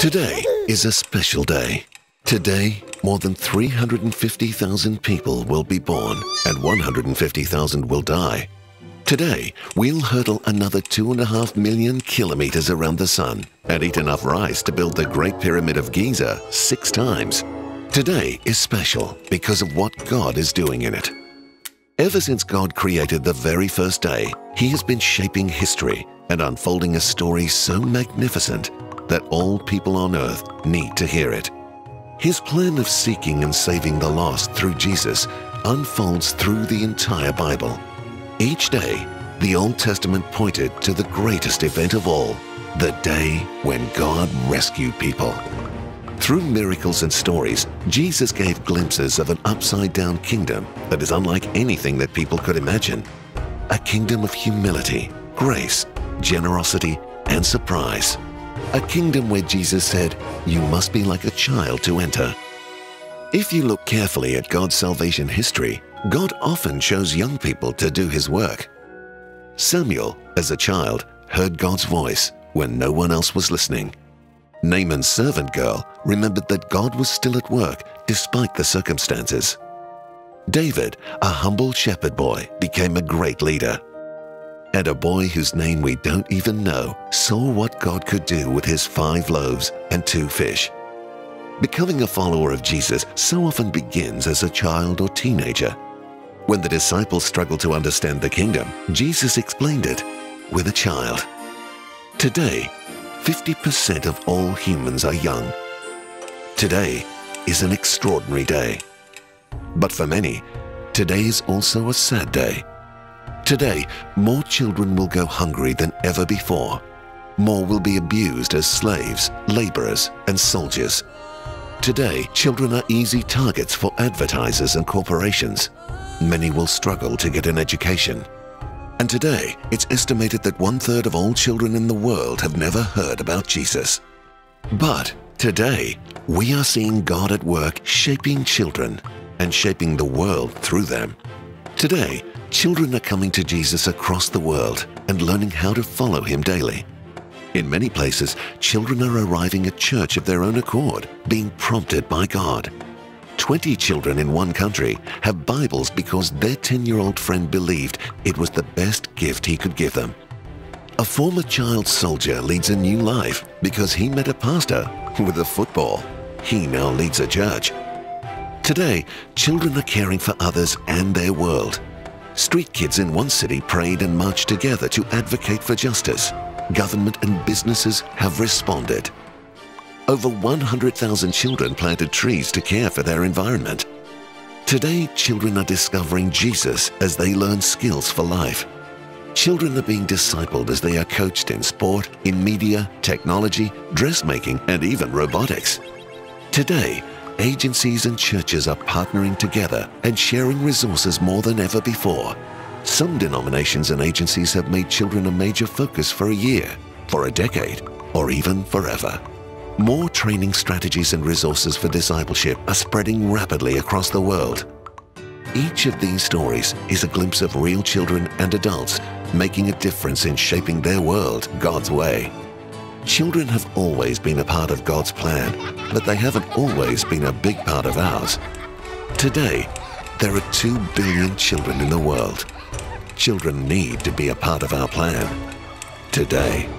Today is a special day. Today, more than 350,000 people will be born and 150,000 will die. Today, we'll hurdle another 2.5 million kilometers around the sun and eat enough rice to build the Great Pyramid of Giza 6 times. Today is special because of what God is doing in it. Ever since God created the very first day, He has been shaping history and unfolding a story so magnificent that all people on earth need to hear it. His plan of seeking and saving the lost through Jesus unfolds through the entire Bible. Each day, the Old Testament pointed to the greatest event of all, the day when God rescued people. Through miracles and stories, Jesus gave glimpses of an upside-down kingdom that is unlike anything that people could imagine. A kingdom of humility, grace, generosity, and surprise. A kingdom where Jesus said, "You must be like a child to enter." If you look carefully at God's salvation history, God often chose young people to do His work. Samuel, as a child, heard God's voice when no one else was listening. Naaman's servant girl remembered that God was still at work despite the circumstances. David, a humble shepherd boy, became a great leader. And a boy whose name we don't even know saw what God could do with his 5 loaves and 2 fish. Becoming a follower of Jesus so often begins as a child or teenager. When the disciples struggled to understand the kingdom, Jesus explained it with a child. Today, 50% of all humans are young. Today is an extraordinary day. But for many, today is also a sad day. Today, more children will go hungry than ever before. More will be abused as slaves, laborers, and soldiers. Today, children are easy targets for advertisers and corporations. Many will struggle to get an education. And today, it's estimated that 1/3 of all children in the world have never heard about Jesus. But today, we are seeing God at work shaping children and shaping the world through them. Today, children are coming to Jesus across the world and learning how to follow Him daily. In many places, children are arriving at church of their own accord, being prompted by God. 20 children in one country have Bibles because their 10-year-old friend believed it was the best gift he could give them. A former child soldier leads a new life because he met a pastor with a football. He now leads a church. Today, children are caring for others and their world. Street kids in one city prayed and marched together to advocate for justice. Government and businesses have responded. Over 100,000 children planted trees to care for their environment. Today, children are discovering Jesus as they learn skills for life. Children are being discipled as they are coached in sport, in media, technology, dressmaking, and even robotics. Today, agencies and churches are partnering together and sharing resources more than ever before. Some denominations and agencies have made children a major focus for a year, for a decade, or even forever. More training strategies and resources for discipleship are spreading rapidly across the world. Each of these stories is a glimpse of real children and adults making a difference in shaping their world God's way. Children have always been a part of God's plan, but they haven't always been a big part of ours. Today, there are 2 billion children in the world. Children need to be a part of our plan today.